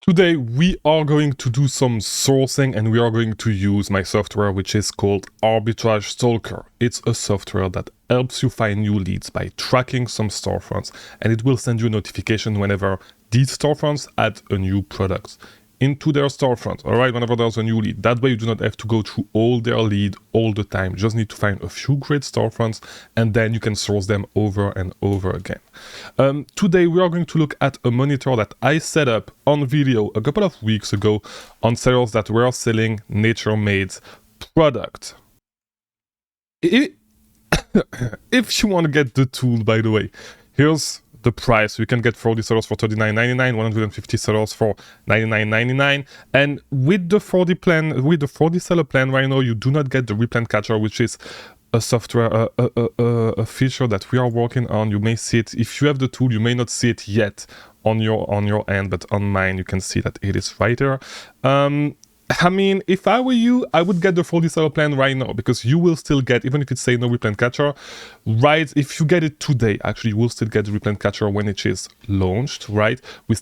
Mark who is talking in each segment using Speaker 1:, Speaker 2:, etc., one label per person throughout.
Speaker 1: Today we are going to do some sourcing and we are going to use my software which is called Arbitrage Stalker. It's a software that helps you find new leads by tracking some storefronts, and it will send you a notification whenever these storefronts add a new product into their storefront, all right, whenever there's a new lead. That way you do not have to go through all their lead all the time. You just need to find a few great storefronts and then you can source them over and over again. Today we are going to look at a monitor that I set up on video a couple of weeks ago on sellers that were selling nature-made product. If you want to get the tool, by the way, here's the price. You can get 40 sellers for $39.99, 150 sellers for $99.99, and with the 40 plan, with the 40 seller plan right now, you do not get the replan catcher, which is a software, a feature that we are working on. You may see it if you have the tool. You may not see it yet on your end, but on mine you can see that it is right there. I mean, if I were you, I would get the 40 seller plan right now, because you will still get, even if it's say no replan catcher, right? If you get it today, actually, you will still get the replan catcher when it is launched, right? We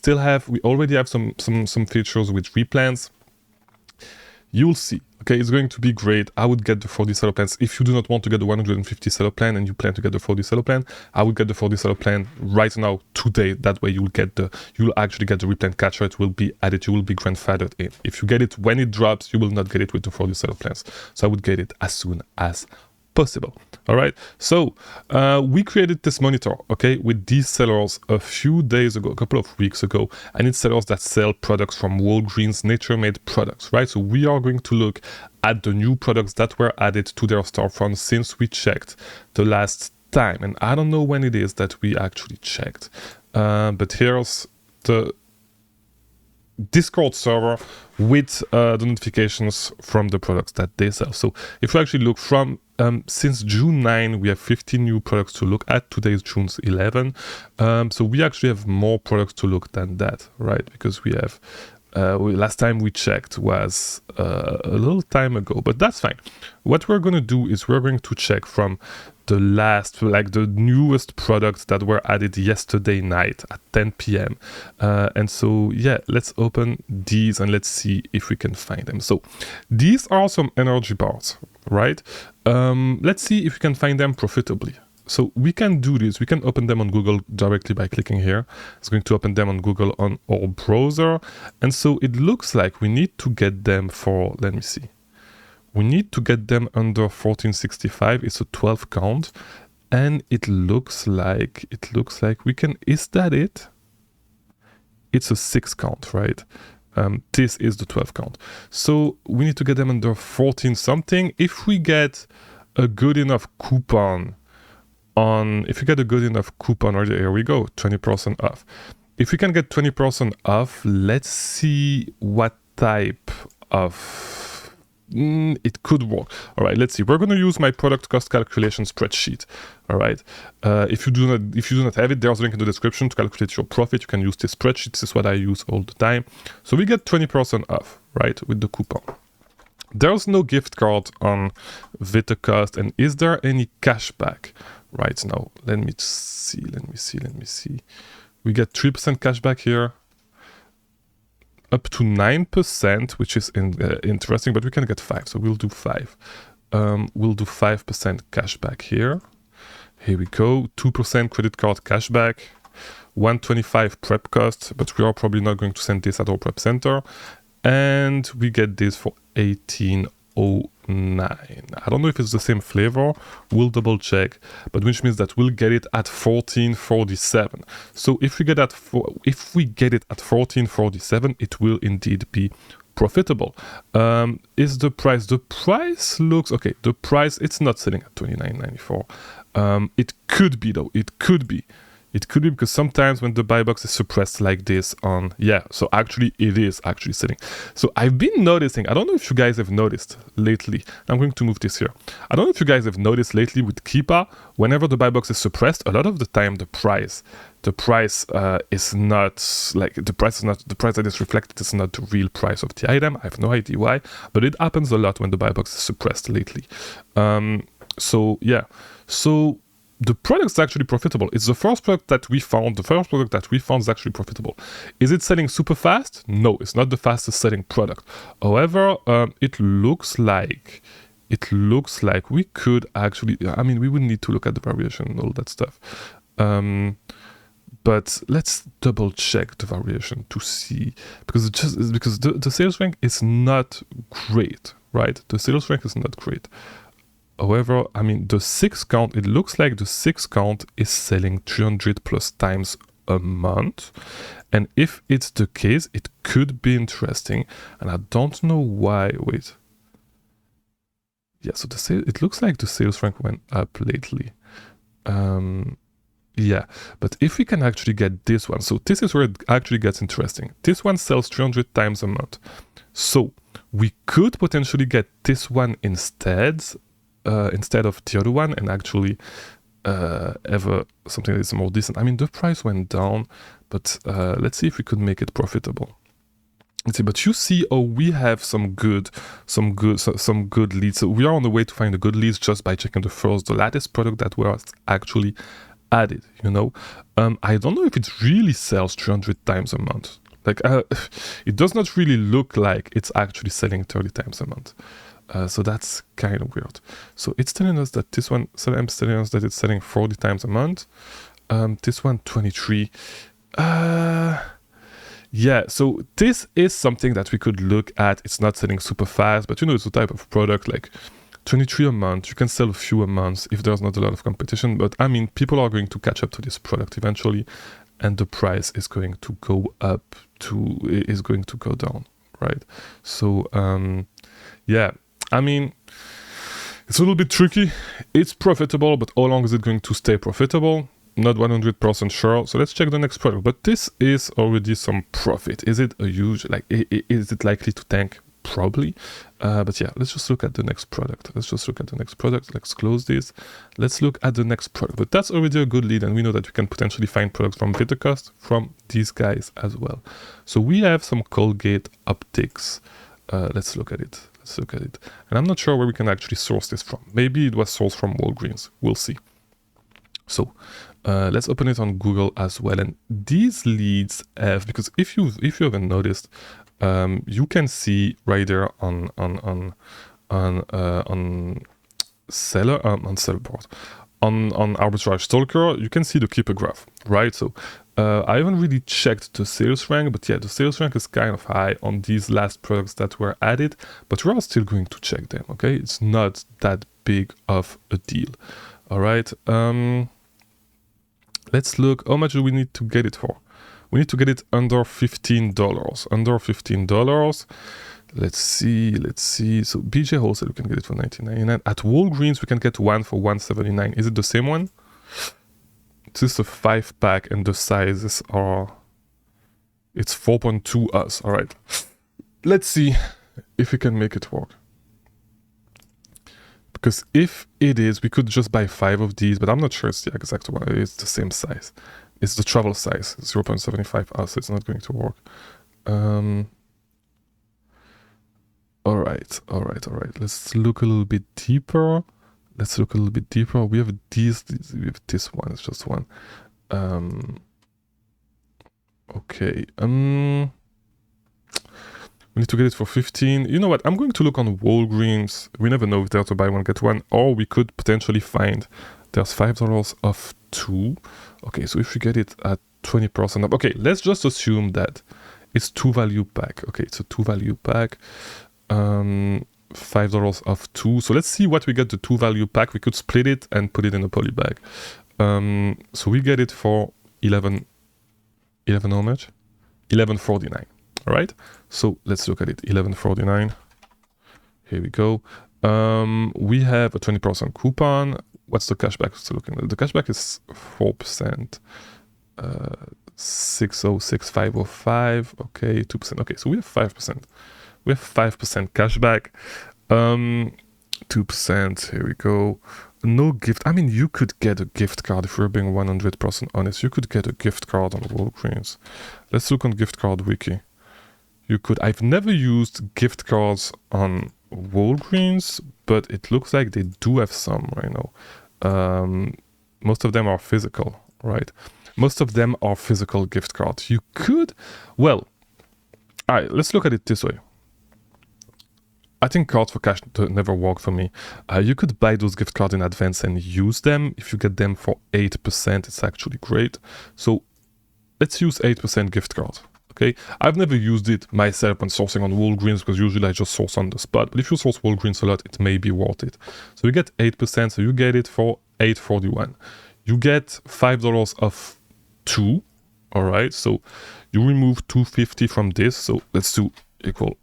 Speaker 1: already have some features with replans. You'll see. Okay, it's going to be great. I would get the 40 seller plans. If you do not want to get the 150 seller plan and you plan to get the 40 seller plan, I would get the 40 seller plan right now, today. That way you'll actually get the replan catcher. It will be added. You will be grandfathered in. If you get it when it drops, you will not get it with the 40 seller plans. So I would get it as soon as possible. All right, so we created this monitor, okay, with these sellers a few days ago, a couple of weeks ago, and it's sellers that sell products from Walgreens, nature-made products, right? So we are going to look at the new products that were added to their storefront since we checked the last time, and I don't know when it is that we actually checked, but here's the Discord server with the notifications from the products that they sell. So if we actually look from since June 9, we have 15 new products to look at. Today is June 11. So we actually have more products to look than that, right? Because we have, last time we checked was a little time ago, but that's fine. What we're going to do is we're going to check from the last, like the newest products that were added yesterday night at 10 p.m. And so, yeah, let's open these and let's see if we can find them. So these are some energy bars, right? Let's see if we can find them profitably. So we can do this. We can open them on Google directly by clicking here. It's going to open them on Google on our browser. And so it looks like we need to get them for, let me see. We need to get them under 1465. It's a 12 count. And it looks like we can, is that it? It's a 6 count, right? This is the 12 count. So we need to get them under 14 something. If we get a good enough coupon right, here we go, 20% off. If we can get 20% off, let's see what type of it could work. All right, let's see. We're going to use my product cost calculation spreadsheet. All right. If you do not have it, there's a link in the description to calculate your profit. You can use this spreadsheet. This is what I use all the time. So we get 20% off, right, with the coupon. There's no gift card on VitaCost, and is there any cashback right now? Let me see. We get 3% cashback here, up to 9%, which is interesting, but we can get 5, so we'll do 5. We'll do 5% cashback here. Here we go, 2% credit card cashback, 125 prep cost, but we are probably not going to send this at our prep center. And we get this for $18.09. I don't know if it's the same flavor. We'll double check, but which means that we'll get it at $14.47. So if we get it at $14.47, it will indeed be profitable. Is the price? The price looks okay. The price, it's not selling at $29.94. It could be though. It could be because sometimes when the buy box is suppressed like this so actually it is actually selling. So I've been noticing, I don't know if you guys have noticed lately, I'm going to move this here. I don't know if you guys have noticed lately with Keepa, whenever the buy box is suppressed, a lot of the time the price is not like, the price that is reflected is not the real price of the item. I have no idea why, but it happens a lot when the buy box is suppressed lately. So yeah, so the product's actually profitable. It's the first product that we found. The first product that we found is actually profitable. Is it selling super fast? No, it's not the fastest selling product. However, it looks like we could actually, I mean, we would need to look at the variation and all that stuff. But let's double check the variation to see, because the sales rank is not great, right? The sales rank is not great. However, I mean, the 6 count, it looks like the 6 count is selling 300 plus times a month. And if it's the case, it could be interesting. And I don't know why. Wait. Yeah, so it looks like the sales rank went up lately. Yeah, but if we can actually get this one, so this is where it actually gets interesting. This one sells 300 times a month. So we could potentially get this one instead of the other one, and actually have something that is more decent. I mean, the price went down, but let's see if we could make it profitable. Let's see, but you see, we have some good leads. So we are on the way to find the good leads just by checking the latest product that was actually added. You know, I don't know if it really sells 300 times a month. Like, it does not really look like it's actually selling 30 times a month. So that's kind of weird. So it's telling us that this one, it's telling us that it's selling 40 times a month. This one, 23. Yeah, so this is something that we could look at. It's not selling super fast, but you know, it's a type of product like 23 a month. You can sell a few a month if there's not a lot of competition. But I mean, people are going to catch up to this product eventually, and the price is going to go up is going to go down, right? So, yeah, I mean, it's a little bit tricky. It's profitable, but how long is it going to stay profitable? Not 100% sure. So let's check the next product. But this is already some profit. Is it a huge, like, is it likely to tank? Probably. But yeah, let's just look at the next product. Let's close this. Let's look at the next product. But that's already a good lead, and we know that we can potentially find products from Vitacost from these guys as well. So we have some Colgate optics. Let's look at it. And I'm not sure where we can actually source this from. Maybe it was sourced from Walgreens. We'll see. So let's open it on Google as well. And these leads have, because if you haven't noticed, you can see right there on Arbitrage Stalker, you can see the keeper graph, right? So I haven't really checked the sales rank, but yeah, the sales rank is kind of high on these last products that were added, but we are still going to check them, okay? It's not that big of a deal. All right, let's look, how much do we need to get it for? We need to get it under $15. Under $15. Let's see. So BJ Wholesale, we can get it for $19.99. At Walgreens, we can get one for $179. Is it the same one? This is a 5-pack, and the sizes are, it's 4.2 us. All right. Let's see if we can make it work. Because if it is, we could just buy 5 of these, but I'm not sure it's the exact one. It's the same size. It's the travel size, 0.75 us. It's not going to work. All right. Let's look a little bit deeper. We have we have this one. It's just one. Okay. We need to get it for 15. You know what? I'm going to look on Walgreens. We never know if there's a buy one, get one. Or we could potentially find there's $5 off 2. Okay, so if we get it at 20% off. Okay, let's just assume that it's 2 value pack. Okay, it's a 2 value pack. $5 off 2. So let's see what we get the 2 value pack. We could split it and put it in a poly bag. So we get it for 11 how much? $11.49. All right, so let's look at it. $11.49. Here we go. We have a 20% coupon. What's the cashback? So looking at the cashback is 4%. 606,505. Okay, 2%. Okay, so we have 5%. We have 5% cashback. 2%. Here we go. No gift. I mean, you could get a gift card if we're being 100% honest. You could get a gift card on Walgreens. Let's look on gift card wiki. You could. I've never used gift cards on Walgreens, but it looks like they do have some right now. Most of them are physical, right? Most of them are physical gift cards. You could, well, all right, let's look at it this way. I think cards for cash never work for me. You could buy those gift cards in advance and use them. If you get them for 8%, it's actually great. So let's use 8% gift card. Okay, I've never used it myself when sourcing on Walgreens because usually I just source on the spot. But if you source Walgreens a lot, it may be worth it. So you get 8%, so you get it for $8.41. You get $5 off 2. All right, so you remove $2.50 from this. So let's do equal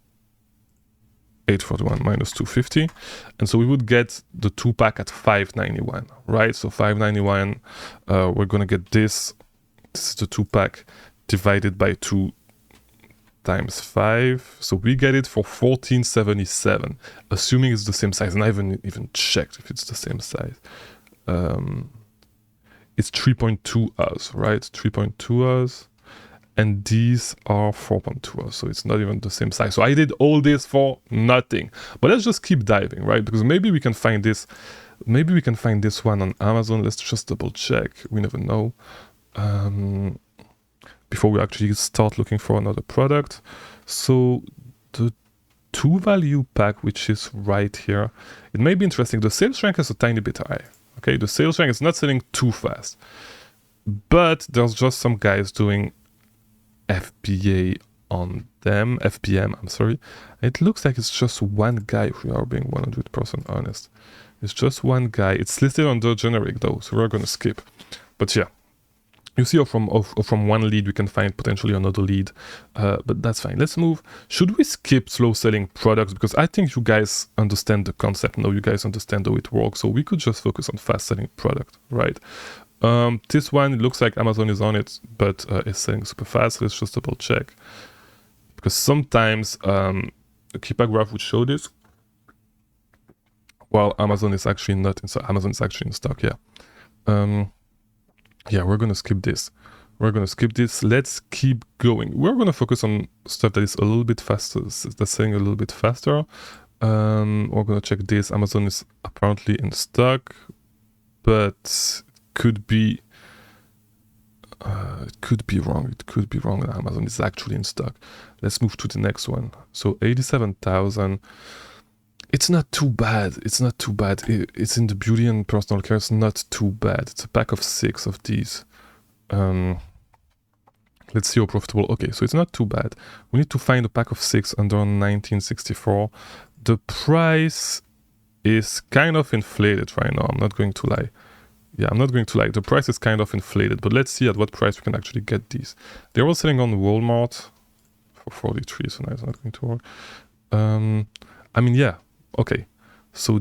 Speaker 1: $8.41 minus $2.50, and so we would get the 2-pack at $5.91, right? So $5.91, we're gonna get this. This is the 2-pack divided by 2 times 5, so we get it for $14.77, assuming it's the same size. And I haven't even checked if it's the same size. It's 3.2 hours, right? 3.2 hours. And these are 4.2 hours, so it's not even the same size. So I did all this for nothing. But let's just keep diving, right? Because maybe we can find this. Maybe we can find this one on Amazon. Let's just double check. We never know. Before we actually start looking for another product. So the 2 value pack, which is right here, it may be interesting. The sales rank is a tiny bit high. Okay, the sales rank is not selling too fast. But there's just some guys doing FBA on them, FPM, I'm sorry. It looks like it's just one guy, if we are being 100% honest. It's just one guy. It's listed under generic though, so we're gonna skip. But yeah, you see from one lead we can find potentially another lead, but that's fine. Let's move. Should we skip slow selling products? Because I think you guys understand the concept now, you guys understand how it works, so we could just focus on fast selling product, right? This one, it looks like Amazon is on it, but it's selling super fast. Let's just double check. Because sometimes a Keepa graph would show this, while Amazon is actually not in stock. Amazon is actually in stock, yeah. Yeah, we're going to skip this. We're going to skip this. Let's keep going. We're going to focus on stuff that is a little bit faster, that's selling a little bit faster. We're going to check this. Amazon is apparently in stock, but could be it could be wrong. It could be wrong. Amazon is actually in stock. Let's move to the next one. So 87,000. It's not too bad. It's not too bad. It's in the beauty and personal care. It's not too bad. It's a pack of 6 of these. Let's see how profitable. Okay, so it's not too bad. We need to find a pack of 6 under 1964. The price is kind of inflated right now. I'm not going to lie. Yeah, I'm not going to lie. The price is kind of inflated, but let's see at what price we can actually get these. They're all selling on Walmart for 43, so now it's not going to work. I mean, yeah, okay. So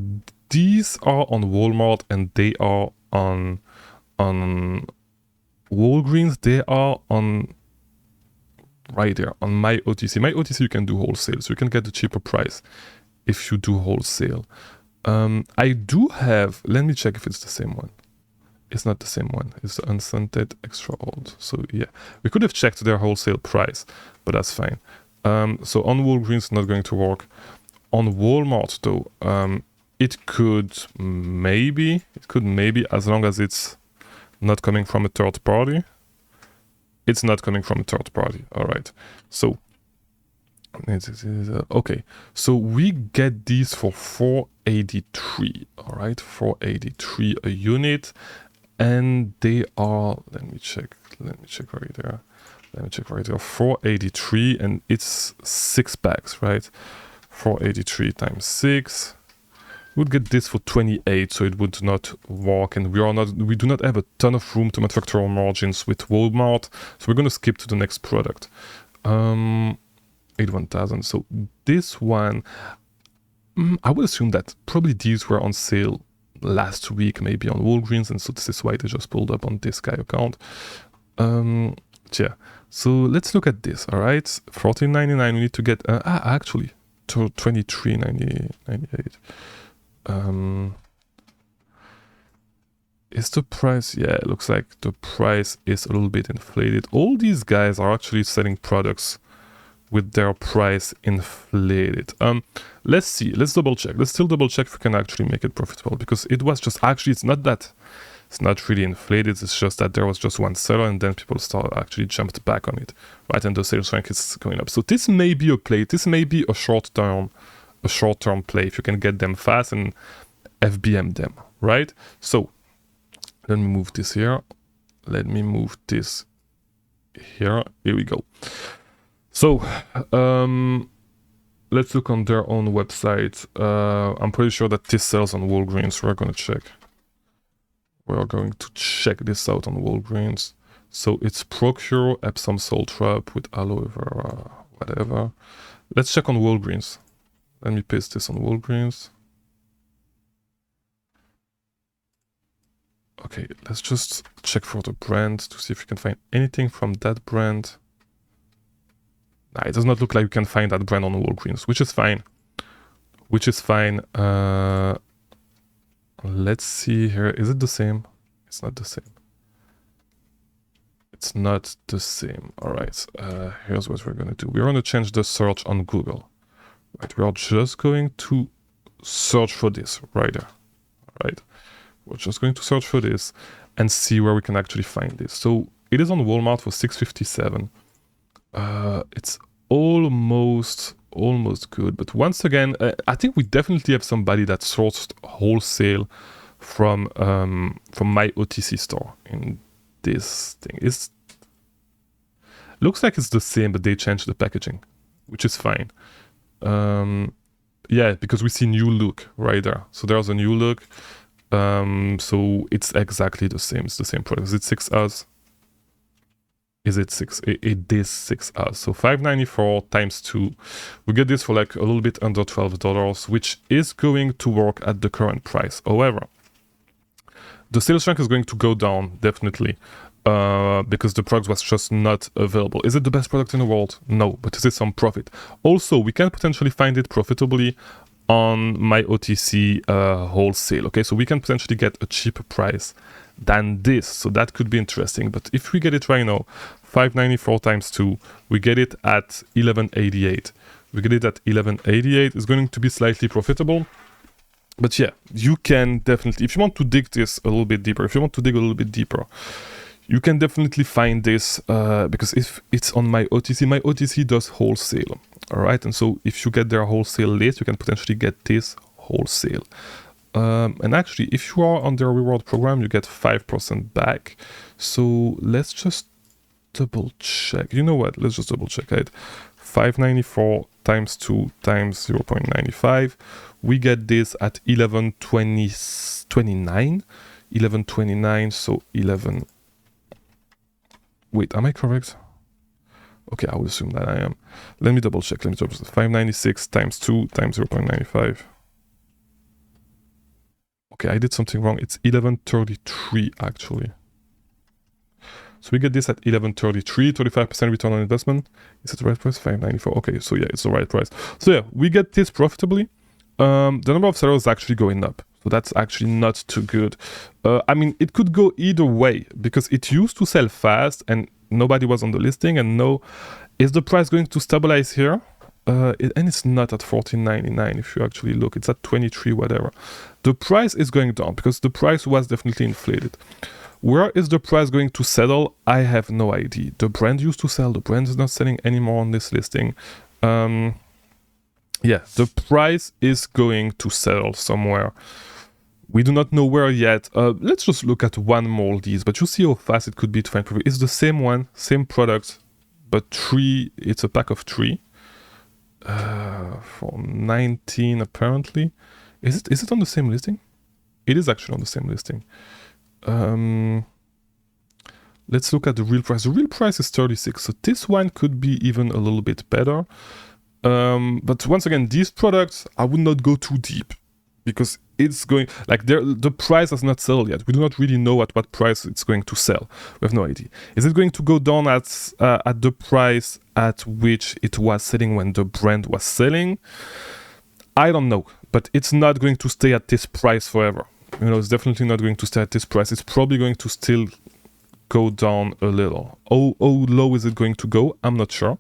Speaker 1: these are on Walmart and they are on Walgreens. They are on right there on my OTC. My OTC you can do wholesale, so you can get the cheaper price if you do wholesale. I do have. Let me check if it's the same one. It's not the same one. It's the unscented extra old. So yeah, we could have checked their wholesale price, but that's fine. So on Walgreens, not going to work. On Walmart though, it could maybe, as long as it's not coming from a third party. It's not coming from a third party. All right. So okay. So we get these for $4.83. All right, $4.83 a unit. And they are, let me check right there. $4.83, and it's 6 packs, right? $4.83 times 6. We'd get this for 28, so it would not work, and we do not have a ton of room to manufacture our margins with Walmart, so we're gonna skip to the next product. 81,000. So this one, I would assume that probably these were on sale last week, maybe on Walgreens, and so this is why they just pulled up on this guy account. Yeah, so let's look at this. All right, $14.99. We need to get actually $23.98. Is the price? Yeah, it looks like the price is a little bit inflated. All these guys are actually selling products with their price inflated. Let's see. Let's double check. Let's still double check if we can actually make it profitable, because it was just actually, it's not that It's not really inflated. It's just that there was just one seller, and then people actually jumped back on it, right? And the sales rank is going up. So this may be a play. This may be a short-term play if you can get them fast and FBM them, right? So let me move this here. Let me move this here. Here we go. So let's look on their own website. I'm pretty sure that this sells on Walgreens. We're going to check. We're going to check this out on Walgreens. So it's Procure Epsom Salt Rub with aloe vera, whatever. Let's check on Walgreens. Let me paste this on Walgreens. Okay, let's just check for the brand to see if you can find anything from that brand. Nah, it does not look like you can find that brand on Walgreens, which is fine. Let's see here. Is it the same? It's not the same. It's not the same. All right. Here's what we're going to do. We're going to change the search on Google. Right. We are just going to search for this right there. All right. We're just going to search for this and see where we can actually find this. So it is on Walmart for $6.57. It's almost good, but once again, I think we definitely have somebody that sourced wholesale from my OTC store in this thing. It looks like it's the same, but they changed the packaging, which is fine. Yeah, because we see new look right there. So there's a new look. So it's exactly the same. It's the same product. Is it 6 hours? Is it 6? It is 6 hours. So $5.94 times 2. We get this for like a little bit under $12, which is going to work at the current price. However, the sales rank is going to go down, definitely, because the product was just not available. Is it the best product in the world? No, but is it some profit? Also, we can potentially find it profitably on my OTC wholesale. Okay, so we can potentially get a cheaper price than this, so that could be interesting. But if we get it right now, $5.94 times 2, we get it at $11.88. We get it at $11.88. It's going to be slightly profitable. But yeah, you can definitely, if you want to dig this a little bit deeper, you can definitely find this because if it's on my OTC does wholesale. All right, and so if you get their wholesale list, you can potentially get this wholesale. And actually, if you are on their reward program, you get 5% back. So let's just double check. You know what? Let's just double check it. $5.94 times 2 times 0.95. We get this at $11.29. $11.29. So 11. Wait, am I correct? Okay, I would assume that I am. Let me double check. $5.96 times 2 times 0.95. Okay, I did something wrong. It's $11.33 actually. So we get this at $11.33, 25% return on investment. Is it the right price? $5.94. Okay, so yeah, it's the right price. So yeah, we get this profitably. The number of sellers is actually going up. So that's actually not too good. I mean, it could go either way because it used to sell fast and nobody was on the listing. And now, is the price going to stabilize here? And it's not at $14.99 if you actually look. It's at $23 whatever. The price is going down because the price was definitely inflated. Where is the price going to settle? I have no idea. The brand used to sell. The brand is not selling anymore on this listing. Yeah, the price is going to settle somewhere. We do not know where yet. Let's just look at one more of these. But you see how fast it could be to find profit. It's the same one, same product, but 3. It's a pack of 3. For 19 apparently. Is it on the same listing? It is actually on the same listing. Let's look at the real price. The real price is 36, so this one could be even a little bit better. But once again, these products, I would not go too deep because it's going, like the price has not sold yet. We do not really know at what price it's going to sell. We have no idea. Is it going to go down at the price at which it was selling when the brand was selling? I don't know, but it's not going to stay at this price forever. You know, it's definitely not going to stay at this price. It's probably going to still go down a little. How low is it going to go? I'm not sure.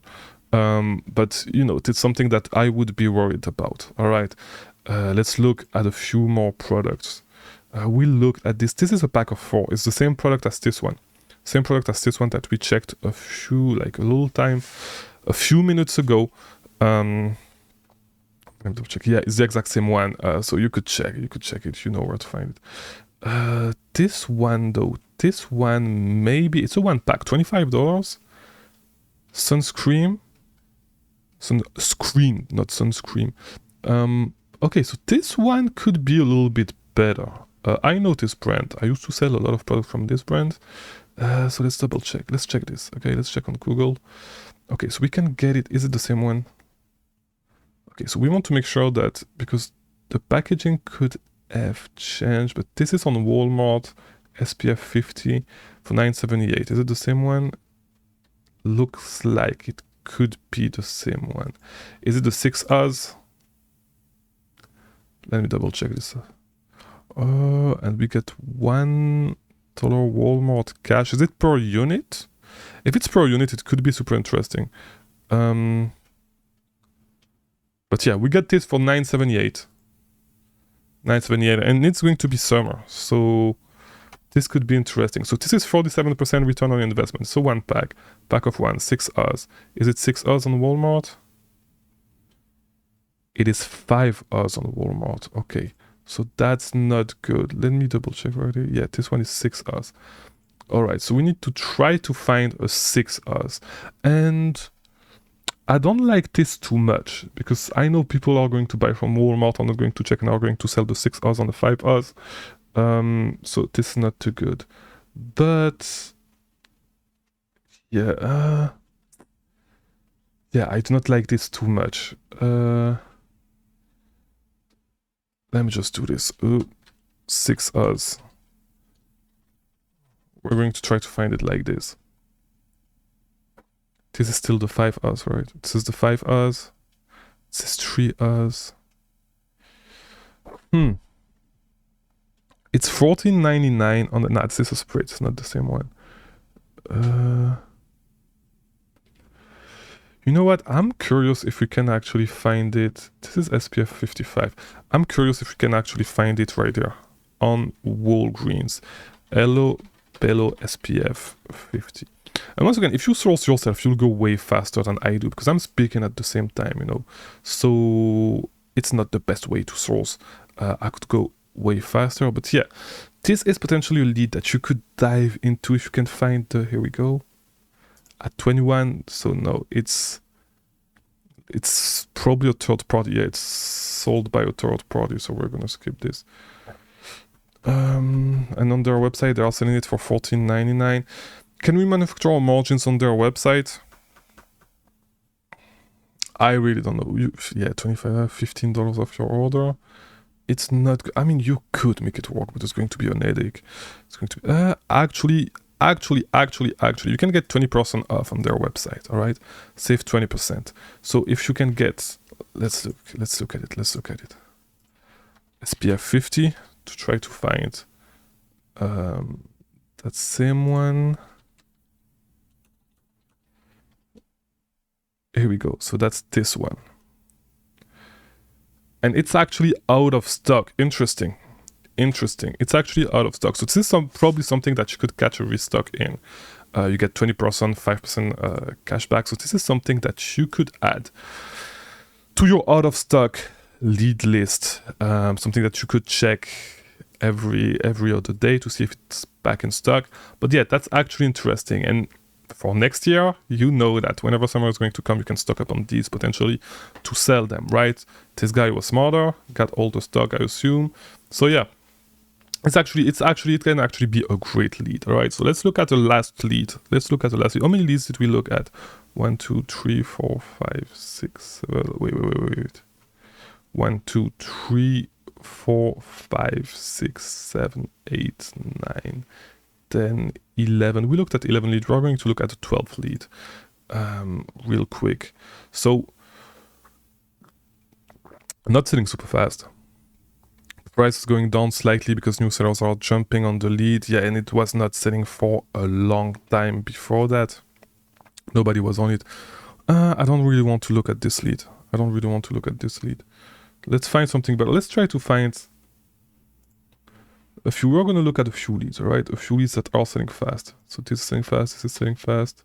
Speaker 1: But, you know, it's something that I would be worried about. All right. Let's look at a few more products. We looked at this. This is a pack of 4. It's the same product as this one. Same product as this one that we checked a few minutes ago. Let me double check. Yeah, it's the exact same one. So you could check it. You know where to find it. This one though, maybe it's a 1 pack, $25. Sunscreen, not sunscreen. Okay, so this one could be a little bit better. I know this brand. I used to sell a lot of products from this brand. So let's double check. Let's check this. Okay, let's check on Google. Okay, so we can get it. Is it the same one? Okay, so we want to make sure that, because the packaging could have changed, but this is on Walmart, SPF 50 for $9.78. Is it the same one? Looks like it could be the same one. Is it the 6 Oz? Let me double check this. And we get $1 Walmart cash. Is it per unit? If it's per unit, it could be super interesting. But yeah, we got this for $9.78. $9.78, and it's going to be summer, so this could be interesting. So this is 47% return on investment. So 1 pack of 1, 6 Oz. Is it 6 Oz on Walmart? It is 5 Oz on Walmart. Okay, so that's not good. Let me double check right here. Yeah, this one is 6 Oz. All right, so we need to try to find a 6 Oz. And I don't like this too much, because I know people are going to buy from Walmart, are not going to check, and are going to sell the 6 Oz on the 5 Oz. So this is not too good. But yeah, I do not like this too much. Let me just do this. 6 Oz. We're going to try to find it like this. This is still the 5 Oz, right? This is the 5 Oz. This is 3 Oz. It's $14.99 on the... Nah, this is a spray. It's not the same one. You know what? I'm curious if we can actually find it. This is SPF 55. I'm curious if we can actually find it right there on Walgreens. Hello Bello SPF 50. And once again, if you source yourself, you'll go way faster than I do, because I'm speaking at the same time, you know. So it's not the best way to source. I could go way faster, but yeah, this is potentially a lead that you could dive into if you can find the... Here we go. At 21, so no, it's probably a third party. Yeah, it's sold by a third party, so we're gonna skip this. And on their website, they are selling it for $14.99. Can we manufacture our margins on their website? I really don't know. Yeah, $25, $15 off your order. It's not... I mean, you could make it work, but it's going to be an headache. It's going to be... Actually, you can get 20% off on their website, all right? Save 20%. So if you can get... Let's look at it. SPF 50 to try to find that same one. Here we go. So that's this one. And it's actually out of stock. Interesting. It's actually out of stock. So this is probably something that you could catch a restock in. You get 20%, 5% cash back. So this is something that you could add to your out of stock lead list. Something that you could check every other day to see if it's back in stock. But yeah, that's actually interesting. And for next year, you know that whenever summer is going to come, you can stock up on these potentially to sell them, right? This guy was smarter, got all the stock, I assume. So yeah, it can actually be a great lead. All right, so let's look at the last lead. How many leads did we look at? 1, 2, 3, 4, 5, 6. Wait. 1, 2, 3, 4, 5, 6, 7, 8, 9, 10, 11. We looked at 11 lead. We're going to look at the 12th lead real quick. So not selling super fast. The price is going down slightly because new sellers are jumping on the lead. Yeah, and it was not selling for a long time before that. Nobody was on it. I don't really want to look at this lead. Let's find something better. Let's try to find we're going to look at a few leads, all right? A few leads that are selling fast. So this is selling fast, this is selling fast.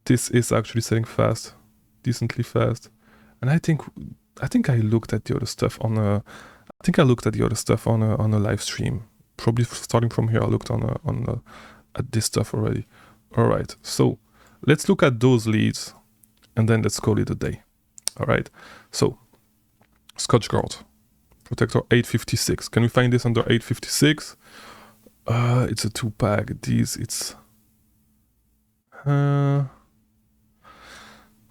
Speaker 1: This is actually selling fast, decently fast. And I think I looked at the other stuff on a live stream. Probably starting from here, I looked at this stuff already. All right, so let's look at those leads, and then let's call it a day. All right, so Scotch Guard Protector 856. Can we find this under 856? It's a 2-pack.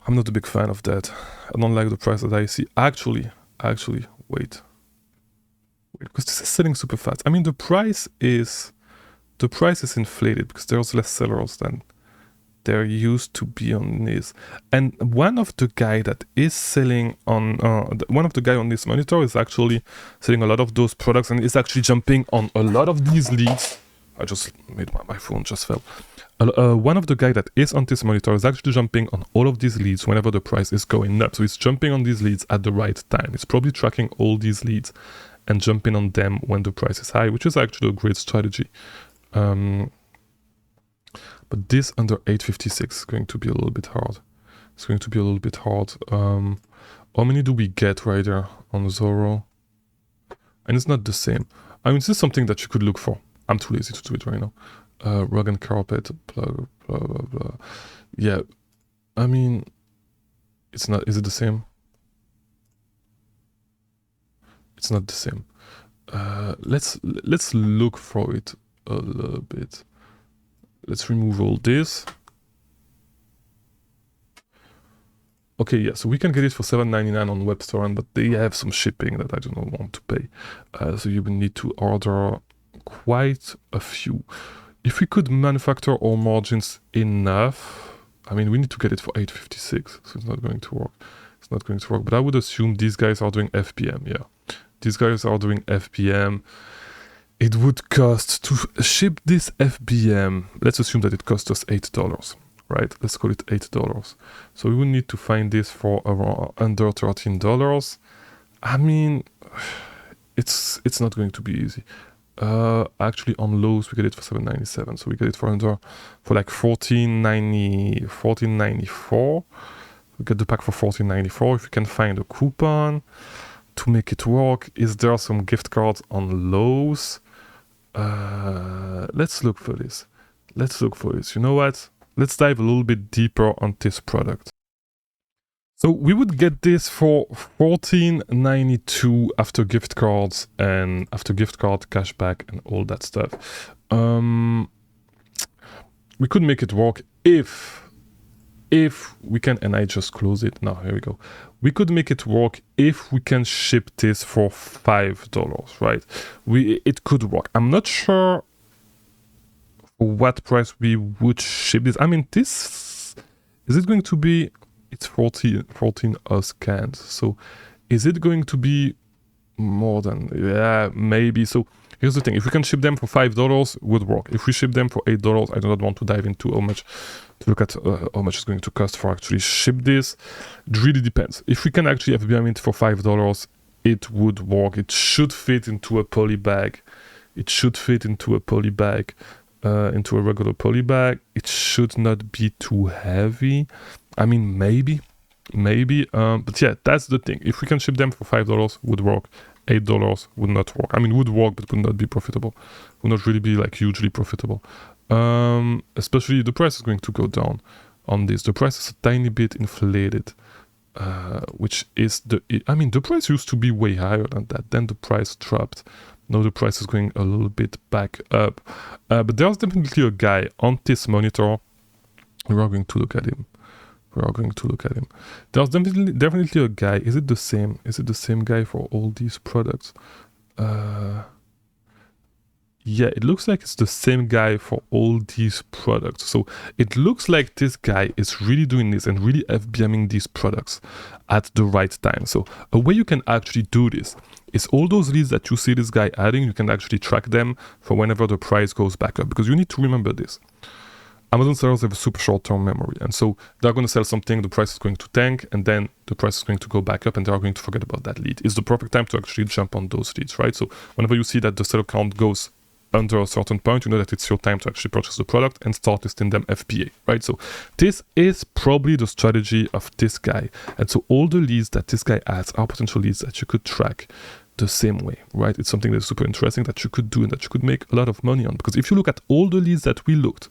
Speaker 1: I'm not a big fan of that. I don't like the price that I see. Actually, wait, because this is selling super fast. I mean, the price is inflated because there's less sellers than there used to be on this. And one of the guy that is selling on this monitor is actually selling a lot of those products and is actually jumping on a lot of these leads. I just made my phone just fell. One of the guy that is on this monitor is actually jumping on all of these leads whenever the price is going up. So it's jumping on these leads at the right time. It's probably tracking all these leads and jumping on them when the price is high, which is actually a great strategy. But this under 856 is going to be a little bit hard. It's going to be a little bit hard. How many do we get right there on Zoro? And it's not the same. I mean, this is something that you could look for. I'm too lazy to do it right now. Rug and carpet, blah, blah, blah, blah. Yeah, I mean, it's not, is it the same? It's not the same. Let's look for it a little bit. Let's remove all this. Okay, yeah, so we can get it for $7.99 on WebStorrent, but they have some shipping that I do not want to pay. So you will need to order quite a few. If we could manufacture our margins enough, I mean, we need to get it for 856, so it's not going to work. It's not going to work, but I would assume these guys are doing FBM, yeah. These guys are doing FBM. It would cost to ship this FBM, let's assume that it cost us $8, right? Let's call it $8. So we would need to find this for around under $13. I mean, it's not going to be easy. Actually on Lowe's we get it for $7.97, so we get it for like $14.94. We get the pack for $14.94. If we can find a coupon to make it work. Is there some gift cards on Lowe's? Let's look for this. You know what? Let's dive a little bit deeper on this product. So we would get this for $14.92 after gift cards and after gift card cashback and all that stuff. We could make it work if we can, and I just close it. Now, here we go. We could make it work if we can ship this for $5, right? It could work. I'm not sure for what price we would ship this. I mean, this, is it going to be, it's 14 US cans. So is it going to be more than, yeah, maybe. So here's the thing. If we can ship them for $5, would work. If we ship them for $8, I do not want to dive into how much, to look at how much it's going to cost for actually ship this. It really depends. If we can actually FBM it for $5, it would work. It should fit into a poly bag. Into a regular poly bag. It should not be too heavy. I mean, maybe, but yeah, that's the thing. If we can ship them for $5, would work. $8 would not work. I mean, would work, but would not be profitable. Would not really be like hugely profitable. Especially the price is going to go down on this. The price is a tiny bit inflated, which is I mean, the price used to be way higher than that. Then the price dropped. Now the price is going a little bit back up. But there's definitely a guy on this monitor. We are going to look at him. There's definitely a guy. Is it the same? Is it the same guy for all these products? Yeah, it looks like it's the same guy for all these products. So it looks like this guy is really doing this and really FBMing these products at the right time. So a way you can actually do this is all those leads that you see this guy adding, you can actually track them for whenever the price goes back up. Because you need to remember this. Amazon sellers have a super short-term memory, and so they're going to sell something, the price is going to tank, and then the price is going to go back up, and they are going to forget about that lead. It's the perfect time to actually jump on those leads, right? So whenever you see that the seller count goes under a certain point, you know that it's your time to actually purchase the product and start listing them FBA, right? So this is probably the strategy of this guy, and so all the leads that this guy adds are potential leads that you could track the same way, right? It's something that's super interesting that you could do and that you could make a lot of money on, because if you look at all the leads that we looked,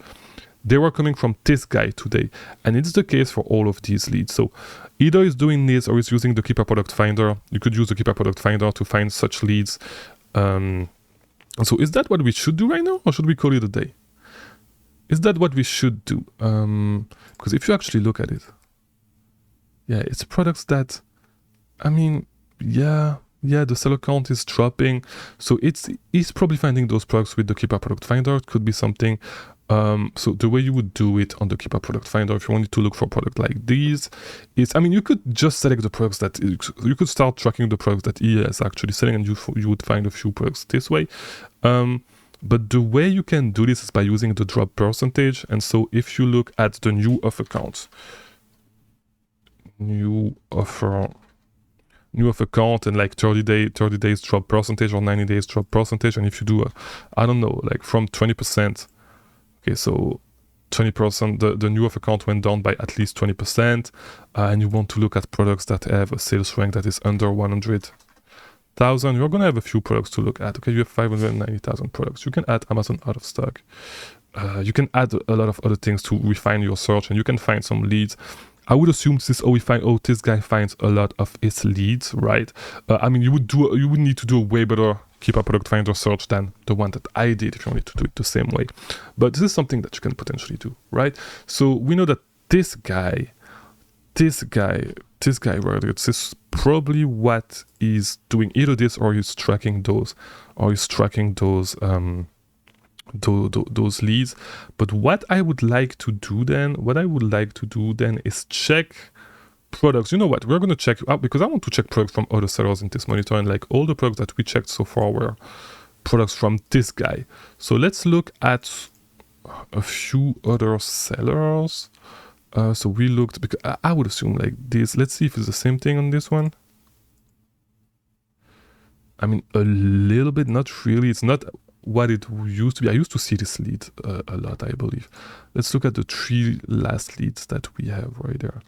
Speaker 1: they were coming from this guy today, and it's the case for all of these leads. So either he's doing this or he's using the Keeper Product Finder. You could use the Keeper Product Finder to find such leads. So is that what we should do right now, or should we call it a day? Is that what we should do? Because if you actually look at it, yeah, it's products that, I mean, yeah, the seller count is dropping. So he's probably finding those products with the Keeper Product Finder. It could be something. So the way you would do it on the Keeper Product Finder, if you wanted to look for a product like these, is, I mean, you could just select the products that, you could start tracking the products that he is actually selling, and you would find a few products this way. But the way you can do this is by using the drop percentage. And so if you look at the new offer count, new offer count, and like 30 days drop percentage or 90 days drop percentage, and if you do I don't know, like from 20%, okay, so 20%, the new offer count went down by at least 20%, and you want to look at products that have a sales rank that is under 100,000, you're going to have a few products to look at. Okay, you have 590,000 products. You can add Amazon out of stock. You can add a lot of other things to refine your search, and you can find some leads. I would assume this is this guy finds a lot of his leads, right? I mean, you would need to do a way better Keeper Product Finder search than the one that I did if you wanted to do it the same way. But this is something that you can potentially do, right? So we know that this guy right, this is probably what he's doing. Either this or he's tracking those leads. But what I would like to do then is check products. You know what, we're going to check out, because I want to check products from other sellers in this monitor, and like all the products that we checked so far were products from this guy. So let's look at a few other sellers. So we looked, because I would assume like this. Let's see if it's the same thing on this one. I mean, a little bit, not really. It's not what it used to be. I used to see this lead a lot, I believe. Let's look at the 3 last leads that we have right there.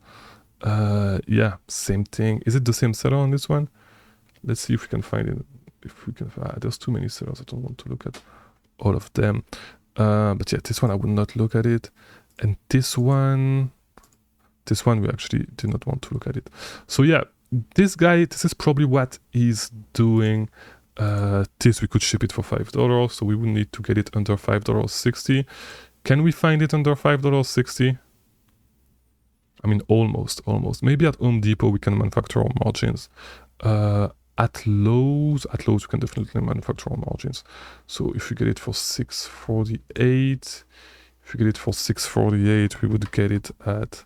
Speaker 1: Yeah, same thing. Is it the same seller on this one? Let's see if we can find it. If we can, there's too many sellers. I don't want to look at all of them. But yeah, this one I would not look at it, and this one we actually did not want to look at it. So yeah, this guy, this is probably what he's doing. This we could ship it for $5, so we would need to get it under $5.60. Can we find it under $5.60? I mean, almost. Maybe at Home Depot we can manufacture our margins. At Lowe's we can definitely manufacture our margins. So if we get it for $6.48, we would get it at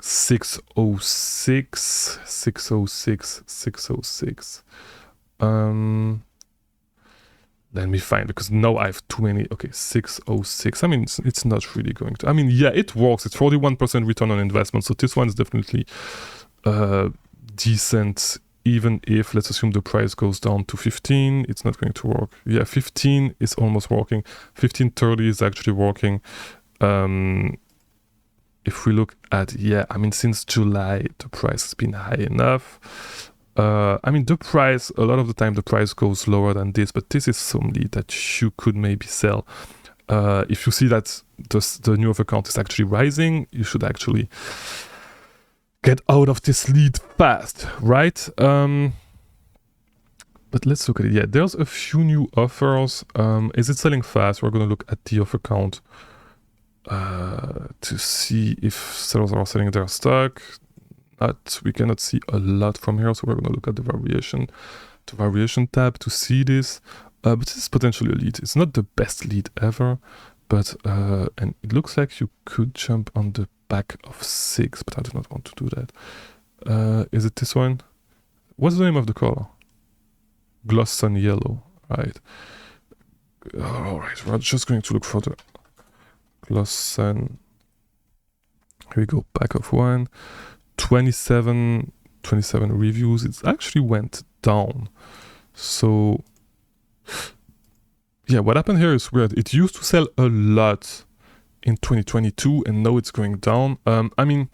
Speaker 1: $6.06. Let me find, because now I have too many. Okay, 606. I mean, it's not really going to. I mean, yeah, it works. It's 41% return on investment. So this one is definitely decent. Even if, let's assume the price goes down to 15, it's not going to work. Yeah, 15 is almost working. 15.30 is actually working. If we look at, yeah, I mean, since July, the price has been high enough. I mean, the price, a lot of the time the price goes lower than this, but this is some lead that you could maybe sell. If you see that the new offer count is actually rising, you should actually get out of this lead fast, right? But let's look at it. Yeah, there's a few new offers. Is it selling fast? We're going to look at the offer count to see if sellers are selling their stock. We cannot see a lot from here, so we're going to look at the variation tab to see this. But this is potentially a lead. It's not the best lead ever, but and it looks like you could jump on the back of 6, but I do not want to do that. Is it this one? What's the name of the color? Gloss Sun Yellow, right? All right, we're just going to look for the Klossen. Here we go, back of one. 27 reviews. It actually went down. So yeah, what happened here is weird. It used to sell a lot in 2022 and now it's going down. I mean,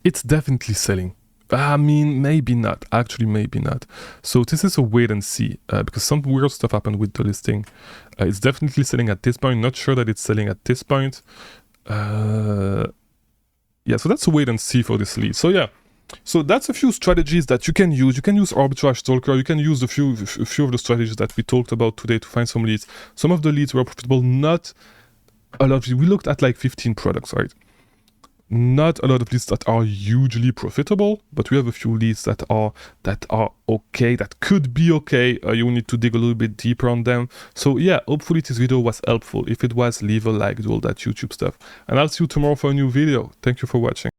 Speaker 1: it's definitely selling. I mean, maybe not. Actually, maybe not. So this is a wait and see because some weird stuff happened with the listing. It's definitely selling at this point. Not sure that it's selling at this point. Yeah, so that's a wait and see for this lead. So yeah, so that's a few strategies that you can use. You can use Arbitrage Stalker. You can use a few of the strategies that we talked about today to find some leads. Some of the leads were profitable, not a lot. We looked at like 15 products, right? Not a lot of leads that are hugely profitable, but we have a few leads that are okay, that could be okay. You need to dig a little bit deeper on them. So yeah, hopefully this video was helpful. If it was, leave a like, do all that YouTube stuff. And I'll see you tomorrow for a new video. Thank you for watching.